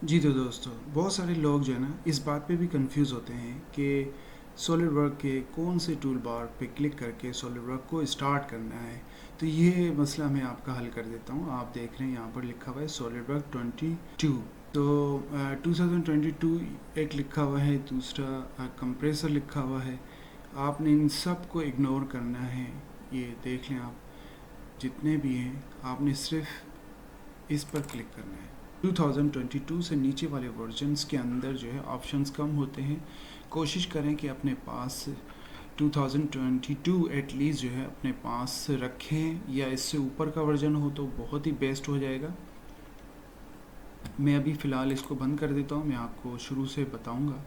जी तो दोस्तों, बहुत सारे लोग जो है ना इस बात पे भी कंफ्यूज होते हैं कि सॉलिड वर्क के कौन से टूल बार पे क्लिक करके सॉलिड वर्क को स्टार्ट करना है। तो ये मसला मैं आपका हल कर देता हूँ। आप देख रहे हैं यहाँ पर लिखा हुआ है सॉलिड वर्क 22। तो 2022 एक लिखा हुआ है, दूसरा कंप्रेसर लिखा हुआ है। आपने इन सब को इग्नोर करना है। ये देख लें आप, जितने भी हैं आपने सिर्फ इस पर क्लिक करना है। 2022 से नीचे वाले वर्जन्स के अंदर जो है ऑप्शंस कम होते हैं। कोशिश करें कि अपने पास 2022 एटलीस्ट जो है अपने पास रखें, या इससे ऊपर का वर्जन हो तो बहुत ही बेस्ट हो जाएगा। मैं अभी फ़िलहाल इसको बंद कर देता हूँ। मैं आपको शुरू से बताऊँगा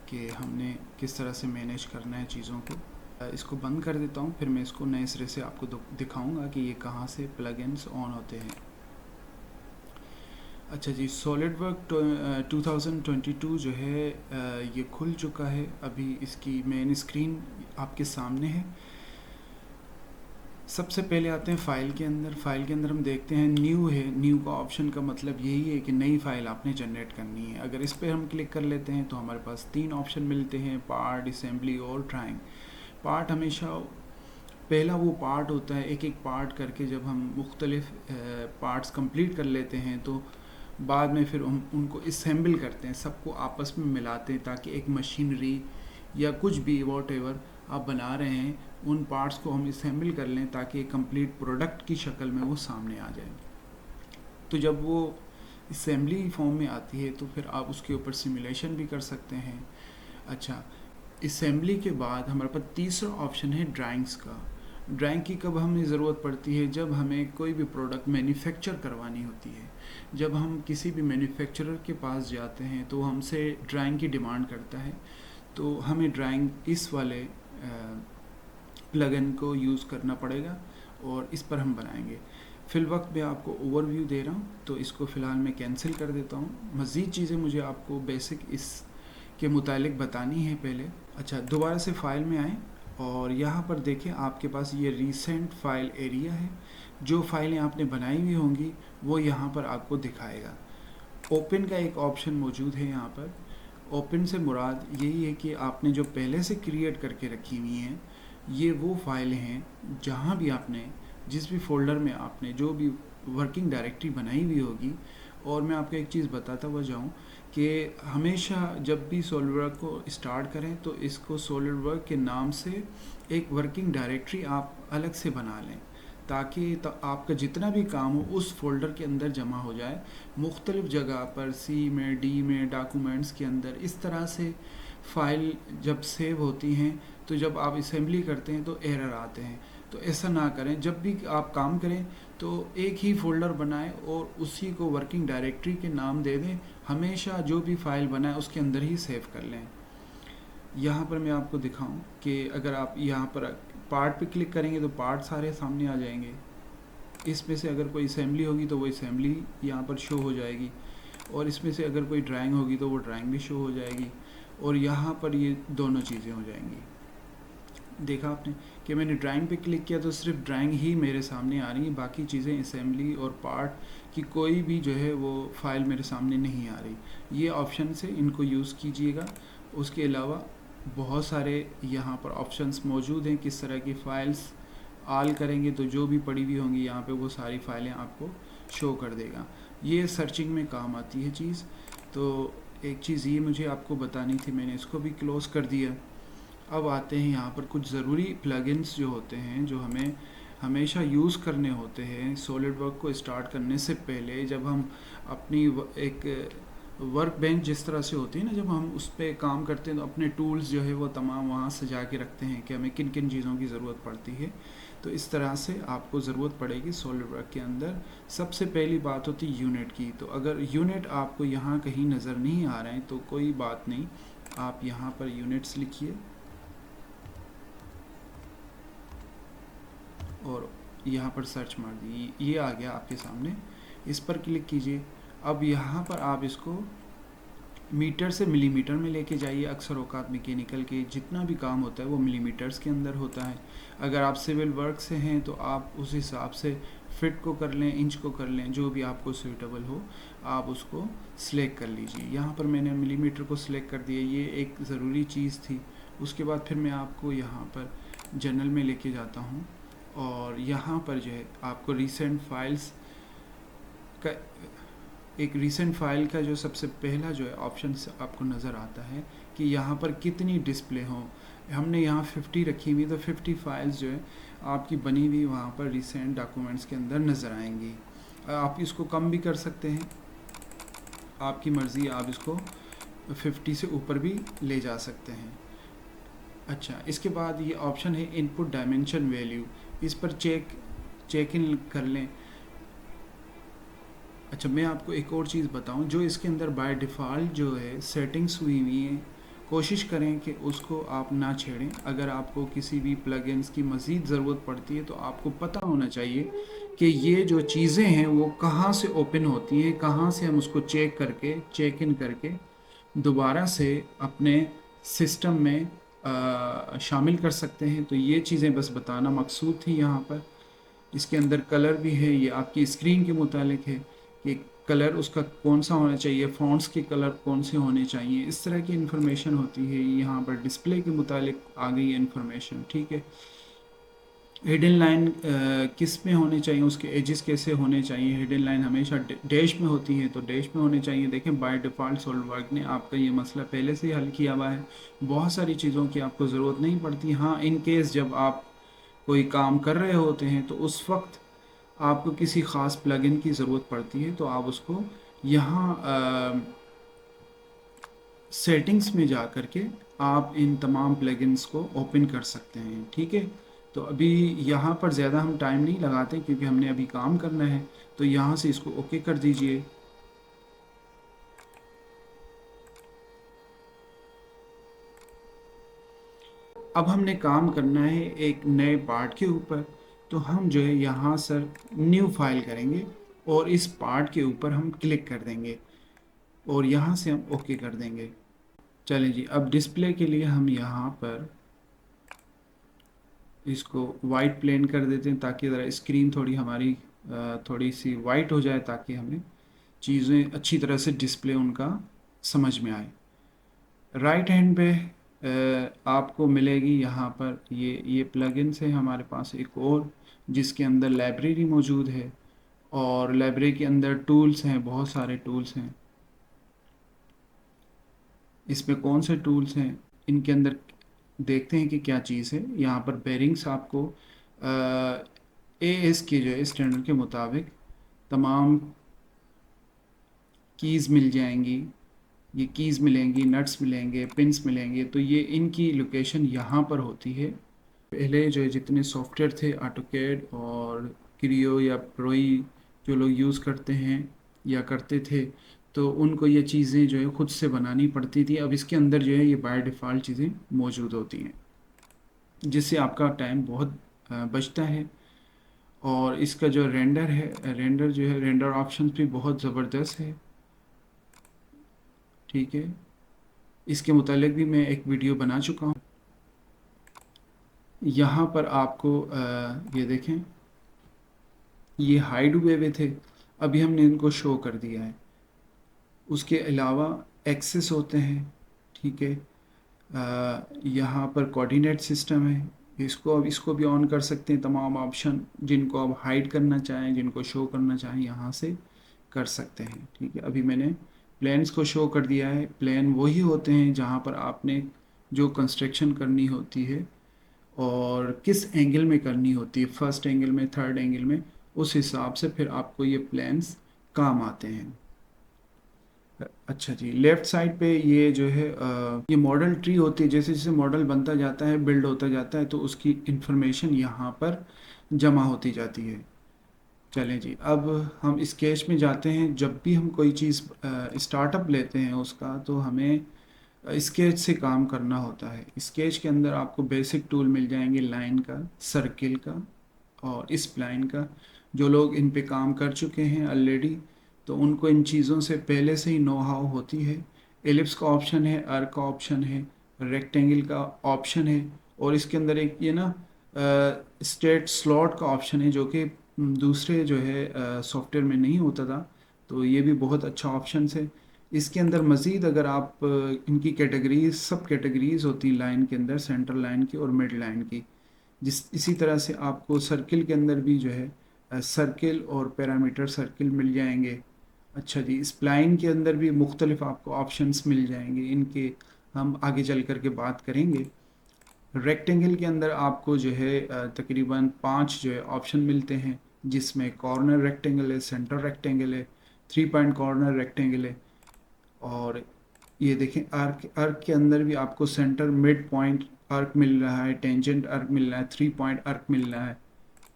कि हमने किस तरह से मैनेज करना है चीज़ों को। इसको बंद कर देता हूँ, फिर मैं इसको नए सिरे से आपको दिखाऊँगा कि ये कहाँ से प्लगइन्स ऑन होते हैं। अच्छा जी, सॉलिड वर्क 2022 जो है ये खुल चुका है। अभी इसकी मेन स्क्रीन आपके सामने है। सबसे पहले आते हैं फ़ाइल के अंदर। फ़ाइल के अंदर हम देखते हैं न्यू है। न्यू का ऑप्शन का मतलब यही है कि नई फ़ाइल आपने जनरेट करनी है। अगर इस पर हम क्लिक कर लेते हैं तो हमारे पास 3 ऑप्शन मिलते हैं, पार्ट, असेंबली और ड्राइंग। पार्ट हमेशा पहला वो पार्ट होता है। एक एक पार्ट करके जब हम मुख्तलिफ पार्ट्स कंप्लीट कर लेते हैं तो बाद में फिर हम उनको असेंबल करते हैं, सबको आपस में मिलाते हैं ताकि एक मशीनरी या कुछ भी वॉट एवर आप बना रहे हैं उन पार्ट्स को हम असेंबल कर लें ताकि एक कंप्लीट प्रोडक्ट की शक्ल में वो सामने आ जाए। तो जब वो असेंबली फॉर्म में आती है तो फिर आप उसके ऊपर सिमुलेशन भी कर सकते हैं। अच्छा, असेंबली के बाद हमारे पास तीसरा ऑप्शन है ड्राइंग्स का। ड्राइंग की कब हमें ज़रूरत पड़ती है? जब हमें कोई भी प्रोडक्ट मैन्युफैक्चर करवानी होती है। जब हम किसी भी मैन्युफैक्चरर के पास जाते हैं तो हमसे ड्राइंग की डिमांड करता है, तो हमें ड्राइंग इस वाले प्लगइन को यूज़ करना पड़ेगा और इस पर हम बनाएंगे। फिल वक्त मैं आपको ओवरव्यू दे रहा हूँ, तो इसको फ़िलहाल मैं कैंसिल कर देता हूँ। मज़ीद चीज़ें मुझे आपको बेसिक इस के मुतालिक बतानी है पहले। अच्छा, दोबारा से फ़ाइल में आएँ और यहाँ पर देखें आपके पास ये रीसेंट फाइल एरिया है। जो फाइलें आपने बनाई हुई होंगी वो यहाँ पर आपको दिखाएगा। ओपन का एक ऑप्शन मौजूद है यहाँ पर। ओपन से मुराद यही है कि आपने जो पहले से क्रिएट करके रखी हुई हैं, ये वो फाइलें हैं जहाँ भी आपने जिस भी फोल्डर में आपने जो भी वर्किंग डायरेक्टरी बनाई हुई होगी। और मैं आपको एक चीज़ बताता हुआ जाऊँ कि हमेशा जब भी सॉलिड वर्क को स्टार्ट करें तो इसको सॉलिड वर्क के नाम से एक वर्किंग डायरेक्टरी आप अलग से बना लें, ताकि आपका जितना भी काम हो उस फोल्डर के अंदर जमा हो जाए। मुख्तलिफ़ जगह पर सी में, डी में, डॉक्यूमेंट्स के अंदर इस तरह से फ़ाइल जब सेव होती हैं तो जब आप असेंबली करते हैं तो एरर आते हैं। तो ऐसा ना करें। जब भी आप काम करें तो एक ही फ़ोल्डर बनाएं और उसी को वर्किंग डायरेक्टरी के नाम दे दें। हमेशा जो भी फ़ाइल बनाए उसके अंदर ही सेव कर लें। यहाँ पर मैं आपको दिखाऊं कि अगर आप यहाँ पर पार्ट पे क्लिक करेंगे तो पार्ट सारे सामने आ जाएंगे। इसमें से अगर कोई असेंबली होगी तो वो असेंबली यहाँ पर शो हो जाएगी, और इसमें से अगर कोई ड्राइंग होगी तो वो ड्राइंग भी शो हो जाएगी, और यहाँ पर ये दोनों चीज़ें हो जाएंगी। देखा आपने कि मैंने ड्राइंग पे क्लिक किया तो सिर्फ ड्राइंग ही मेरे सामने आ रही है, बाकी चीज़ें असेंबली और पार्ट की कोई भी जो है वो फाइल मेरे सामने नहीं आ रही। ये ऑप्शन से इनको यूज़ कीजिएगा। उसके अलावा बहुत सारे यहाँ पर ऑप्शंस मौजूद हैं। किस तरह की फ़ाइल्स आल करेंगे तो जो भी पड़ी हुई होंगी यहाँ पे वो सारी फाइलें आपको शो कर देगा। ये सर्चिंग में काम आती है चीज़। तो एक चीज़ ये मुझे आपको बतानी थी, मैंने इसको भी क्लोज़ कर दिया। अब आते हैं यहाँ पर कुछ ज़रूरी प्लगइन्स जो होते हैं जो हमें हमेशा यूज़ करने होते हैं सॉलिड वर्क को स्टार्ट करने से पहले। जब हम अपनी एक वर्क बेंच जिस तरह से होती है ना, जब हम उस पर काम करते हैं तो अपने टूल्स जो है वो तमाम वहाँ सजा के रखते हैं कि हमें किन किन चीज़ों की ज़रूरत पड़ती है। तो इस तरह से आपको ज़रूरत पड़ेगी सॉलिड वर्क के अंदर। सबसे पहली बात होती है यूनिट की। तो अगर यूनिट आपको यहाँ कहीं नज़र नहीं आ रहे हैं तो कोई बात नहीं, आप यहाँ पर यूनिट्स लिखिए और यहाँ पर सर्च मार दीजिए। ये आ गया आपके सामने, इस पर क्लिक कीजिए। अब यहाँ पर आप इसको मीटर से मिलीमीटर में लेके जाइए। अक्सर औकात मैकेनिकल के जितना भी काम होता है वो मिलीमीटर्स के अंदर होता है। अगर आप सिविल वर्क से हैं तो आप उस हिसाब से फिट को कर लें, इंच को कर लें, जो भी आपको सूटेबल हो आप उसको सिलेक्ट कर लीजिए। यहाँ पर मैंने मिलीमीटर को सिलेक्ट कर दिया, ये एक ज़रूरी चीज़ थी। उसके बाद फिर मैं आपको यहाँ पर जनरल में लेके जाता हूँ और यहाँ पर जो है आपको रीसेंट फाइल्स का एक रीसेंट फाइल का जो सबसे पहला जो है ऑप्शन आपको नज़र आता है कि यहाँ पर कितनी डिस्प्ले हो। हमने यहाँ 50 रखी हुई, तो 50 फाइल्स जो है आपकी बनी हुई वहाँ पर रिसेंट डॉक्यूमेंट्स के अंदर नज़र आएंगी। आप इसको कम भी कर सकते हैं, आपकी मर्ज़ी, आप इसको 50 से ऊपर भी ले जा सकते हैं। अच्छा, इसके बाद ये ऑप्शन है इनपुट डायमेंशन वैल्यू, इस पर चेक इन कर लें। अच्छा, मैं आपको एक और चीज़ बताऊं, जो इसके अंदर बाय डिफ़ॉल्ट जो है सेटिंग्स हुई हुई हैं, कोशिश करें कि उसको आप ना छेड़ें। अगर आपको किसी भी प्लगइन्स की मज़ीद ज़रूरत पड़ती है तो आपको पता होना चाहिए कि ये जो चीज़ें हैं वो कहाँ से ओपन होती हैं, कहाँ से हम उसको चेक करके चेक इन करके दोबारा से अपने सिस्टम में शामिल कर सकते हैं। तो ये चीज़ें बस बताना मकसूद थी यहाँ पर। इसके अंदर कलर भी है, ये आपकी स्क्रीन के मुतालिक है कि कलर उसका कौन सा होना चाहिए, फ़ॉन्ट्स के कलर कौन से होने चाहिए, इस तरह की इन्फॉर्मेशन होती है। यहाँ पर डिस्प्ले के मुतालिक आ गई है इन्फॉर्मेशन, ठीक है। हिडन लाइन किस में होने चाहिए, उसके एजेस कैसे होने चाहिए। हिडन लाइन हमेशा डैश में होती है, तो डैश में होने चाहिए। देखें, बाय डिफ़ॉल्ट सॉल्टवर्क ने आपका ये मसला पहले से ही हल किया हुआ है, बहुत सारी चीज़ों की आपको ज़रूरत नहीं पड़ती। हाँ, इन केस जब आप कोई काम कर रहे होते हैं तो उस वक्त आपको किसी ख़ास प्लगइन की ज़रूरत पड़ती है, तो आप उसको यहाँ सेटिंग्स में जा कर के आप इन तमाम प्लगइन्स को ओपन कर सकते हैं, ठीक है। तो अभी यहाँ पर ज़्यादा हम टाइम नहीं लगाते क्योंकि हमने अभी काम करना है, तो यहाँ से इसको ओके कर दीजिए। अब हमने काम करना है एक नए पार्ट के ऊपर, तो हम जो है यहाँ सर न्यू फाइल करेंगे और इस पार्ट के ऊपर हम क्लिक कर देंगे और यहाँ से हम ओके कर देंगे। चलें जी, अब डिस्प्ले के लिए हम यहाँ पर इसको वाइट प्लेन कर देते हैं ताकि ज़रा स्क्रीन थोड़ी हमारी थोड़ी सी वाइट हो जाए, ताकि हमें चीज़ें अच्छी तरह से डिस्प्ले उनका समझ में आए। राइट हैंड पे आपको मिलेगी यहाँ पर ये प्लगइन्स है हमारे पास एक और, जिसके अंदर लाइब्रेरी मौजूद है और लाइब्रेरी के अंदर टूल्स हैं, बहुत सारे टूल्स हैं। इसमें कौन से टूल्स हैं, इनके अंदर देखते हैं कि क्या चीज़ है। यहाँ पर बेरिंग्स आपको AS के जो है स्टैंडर्ड के मुताबिक तमाम कीज़ मिल जाएंगी, ये कीज़ मिलेंगी, नट्स मिलेंगे, पिन्स मिलेंगे। तो ये इनकी लोकेशन यहाँ पर होती है। पहले जो है जितने सॉफ्टवेयर थे ऑटोकैड और क्रियो या प्रोई जो लोग यूज़ करते हैं या करते थे, तो उनको ये चीज़ें जो है ख़ुद से बनानी पड़ती थी। अब इसके अंदर जो है ये बाय डिफ़ॉल्ट चीज़ें मौजूद होती हैं, जिससे आपका टाइम बहुत बचता है। और इसका जो रेंडर है, रेंडर जो है, रेंडर ऑप्शंस भी बहुत ज़बरदस्त है, ठीक है। इसके मुतालिक भी मैं एक वीडियो बना चुका हूँ। यहाँ पर आपको ये देखें, ये हाइड हुए हुए थे, अभी हमने इनको शो कर दिया है। उसके अलावा एक्सेस होते हैं, ठीक है। यहाँ पर कोऑर्डिनेट सिस्टम है, इसको भी ऑन कर सकते हैं। तमाम ऑप्शन जिनको आप हाइड करना चाहें, जिनको शो करना चाहें, यहाँ से कर सकते हैं, ठीक है। अभी मैंने प्लेन्स को शो कर दिया है। प्लेन वही होते हैं जहाँ पर आपने जो कंस्ट्रक्शन करनी होती है और किस एंगल में करनी होती है, फर्स्ट एंगल में, थर्ड एंगल में, उस हिसाब से फिर आपको ये प्लेन्स काम आते हैं। अच्छा जी, लेफ़्ट साइड पे ये जो है ये मॉडल ट्री होती है। जैसे जैसे मॉडल बनता जाता है, बिल्ड होता जाता है, तो उसकी इंफॉर्मेशन यहाँ पर जमा होती जाती है। चलें जी, अब हम स्केच में जाते हैं। जब भी हम कोई चीज़ स्टार्टअप लेते हैं उसका, तो हमें स्केच से काम करना होता है। स्केच के अंदर आपको बेसिक टूल मिल जाएंगे, लाइन का, सर्किल का और स्प्लाइन का। जो लोग इन पे काम कर चुके हैं ऑलरेडी, तो उनको इन चीज़ों से पहले से ही नो हाउ होती है। एलिप्स का ऑप्शन है, आर्क का ऑप्शन है, रेक्टेंगल का ऑप्शन है और इसके अंदर एक ये ना स्ट्रेट स्लॉट का ऑप्शन है, जो कि दूसरे जो है सॉफ्टवेयर में नहीं होता था। तो ये भी बहुत अच्छा ऑप्शन है। इसके अंदर मज़ीद अगर आप इनकी कैटेगरीज, सब कैटेगरीज होती हैं लाइन के अंदर, सेंट्रल लाइन की और मिड लाइन की। इसी तरह से आपको सर्किल के अंदर भी जो है सर्किल और पैरामीटर सर्किल मिल जाएंगे। अच्छा जी, स्प्लाइन के अंदर भी मुख्तलिफ आपको ऑप्शंस मिल जाएंगे, इनके हम आगे चल कर के बात करेंगे। रेक्टेंगल के अंदर आपको जो है तकरीबन 5 जो है ऑप्शन मिलते हैं, जिसमें कॉर्नर रेक्टेंगल है, सेंटर रेक्टेंगल है, 3 पॉइंट कॉर्नर रेक्टेंगल है। और ये देखें, आर्क आर्क के अंदर भी आपको सेंटर मिड पॉइंट आर्क मिल रहा है, टेंजेंट आर्क मिल रहा है, 3 पॉइंट आर्क मिल रहा है।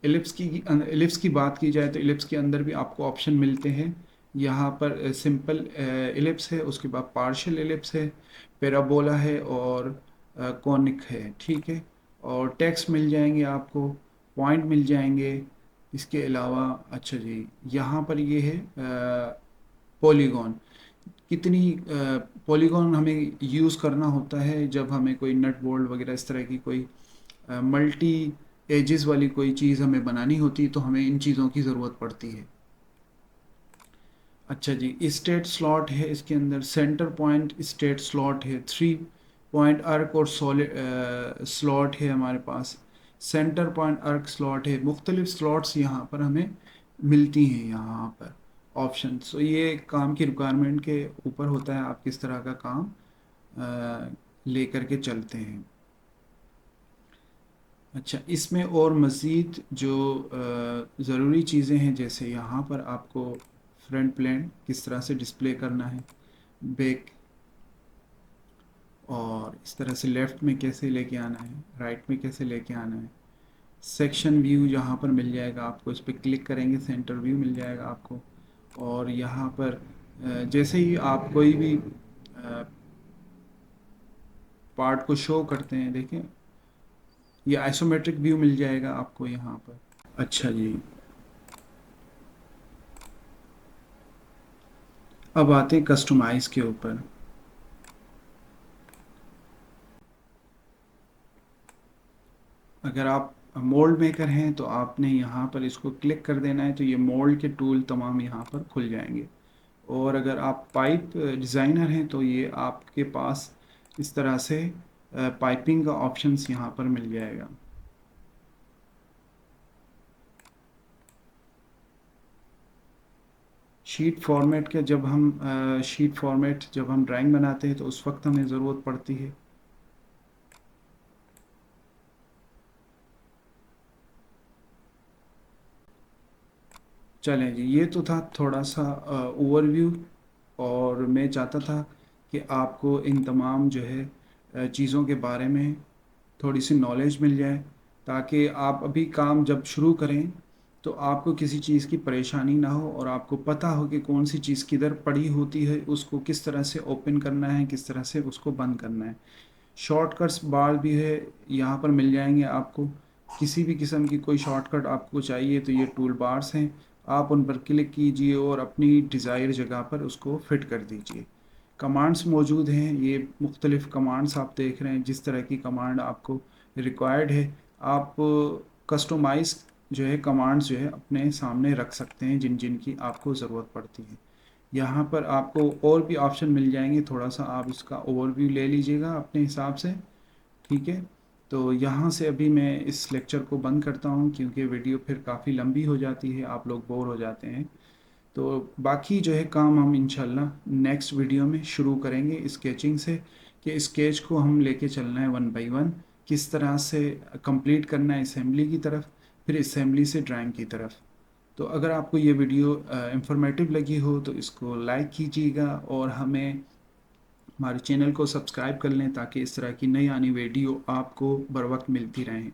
एलिप्स की बात की जाए तो एलिप्स के अंदर भी आपको ऑप्शन मिलते हैं। यहाँ पर सिंपल एलिप्स है, उसके बाद पार्शियल एलिप्स है, पैराबोला है और कॉनिक है, ठीक है। और टेक्स्ट मिल जाएंगे आपको, पॉइंट मिल जाएंगे। इसके अलावा अच्छा जी, यहाँ पर ये है पॉलीगॉन। कितनी पॉलीगॉन हमें यूज़ करना होता है जब हमें कोई नट बोल्ट वगैरह इस तरह की कोई मल्टी एजेस वाली कोई चीज़ हमें बनानी होती है, तो हमें इन चीज़ों की ज़रूरत पड़ती है। अच्छा जी, स्टेट स्लॉट है इसके अंदर, सेंटर पॉइंट स्टेट स्लॉट है, 3 पॉइंट आर्क और सॉलिड स्लॉट है हमारे पास, सेंटर पॉइंट आर्क स्लॉट है। मुख्तलिफ स्लॉट्स यहाँ पर हमें मिलती हैं यहाँ पर ऑप्शन। तो ये काम की रिक्वायरमेंट के ऊपर होता है, आप किस तरह का काम ले करके चलते हैं। अच्छा, इसमें और मज़ीद जो ज़रूरी चीज़ें हैं, जैसे यहाँ पर आपको फ्रंट प्लेन किस तरह से डिस्प्ले करना है, बैक, और इस तरह से लेफ़्ट में कैसे लेके आना है, राइट में कैसे लेके आना है। सेक्शन व्यू यहाँ पर मिल जाएगा आपको, इस पर क्लिक करेंगे सेंटर व्यू मिल जाएगा आपको। और यहाँ पर जैसे ही आप कोई भी पार्ट को शो करते हैं, देखें ये आइसोमेट्रिक व्यू मिल जाएगा आपको यहाँ पर। अच्छा जी, अब आते हैं कस्टमाइज के ऊपर। अगर आप मोल्ड मेकर हैं तो आपने यहाँ पर इसको क्लिक कर देना है, तो ये मोल्ड के टूल तमाम यहाँ पर खुल जाएंगे। और अगर आप पाइप डिज़ाइनर हैं तो ये आपके पास इस तरह से पाइपिंग का ऑप्शंस यहाँ पर मिल जाएगा। शीट फॉर्मेट के जब हम शीट फॉर्मेट जब हम ड्राइंग बनाते हैं तो उस वक्त हमें ज़रूरत पड़ती है। चलें जी, ये तो था थोड़ा सा ओवरव्यू। और मैं चाहता था कि आपको इन तमाम जो है चीज़ों के बारे में थोड़ी सी नॉलेज मिल जाए, ताकि आप अभी काम जब शुरू करें तो आपको किसी चीज़ की परेशानी ना हो, और आपको पता हो कि कौन सी चीज़ किधर पड़ी होती है, उसको किस तरह से ओपन करना है, किस तरह से उसको बंद करना है। शॉर्टकट्स बार भी है यहाँ पर मिल जाएंगे आपको। किसी भी किस्म की कोई शॉर्टकट आपको चाहिए तो ये टूल बार्स हैं, आप उन पर क्लिक कीजिए और अपनी डिज़ायर जगह पर उसको फिट कर दीजिए। कमांड्स मौजूद हैं, ये मुख्तलिफ़ कमांड्स आप देख रहे हैं, जिस तरह की कमांड आपको रिक्वायर्ड है आप कस्टमाइज़ जो है कमांड्स जो है अपने सामने रख सकते हैं, जिन जिन की आपको ज़रूरत पड़ती है। यहाँ पर आपको और भी ऑप्शन मिल जाएंगे, थोड़ा सा आप इसका ओवरव्यू ले लीजिएगा अपने हिसाब से, ठीक है। तो यहाँ से अभी मैं इस लेक्चर को बंद करता हूँ, क्योंकि वीडियो फिर काफ़ी लंबी हो जाती है, आप लोग बोर हो जाते हैं। तो बाकी जो है काम हम इंशाल्लाह नेक्स्ट वीडियो में शुरू करेंगे स्केचिंग से, कि स्केच को हम लेके चलना है 1 बाई 1, किस तरह से कंप्लीट करना है असेंबली की तरफ, फिर असेंबली से ड्राइंग की तरफ। तो अगर आपको ये वीडियो इंफॉर्मेटिव लगी हो तो इसको लाइक कीजिएगा, और हमें हमारे चैनल को सब्सक्राइब कर लें, ताकि इस तरह की नई आनी वीडियो आपको बर वक्त मिलती रहें।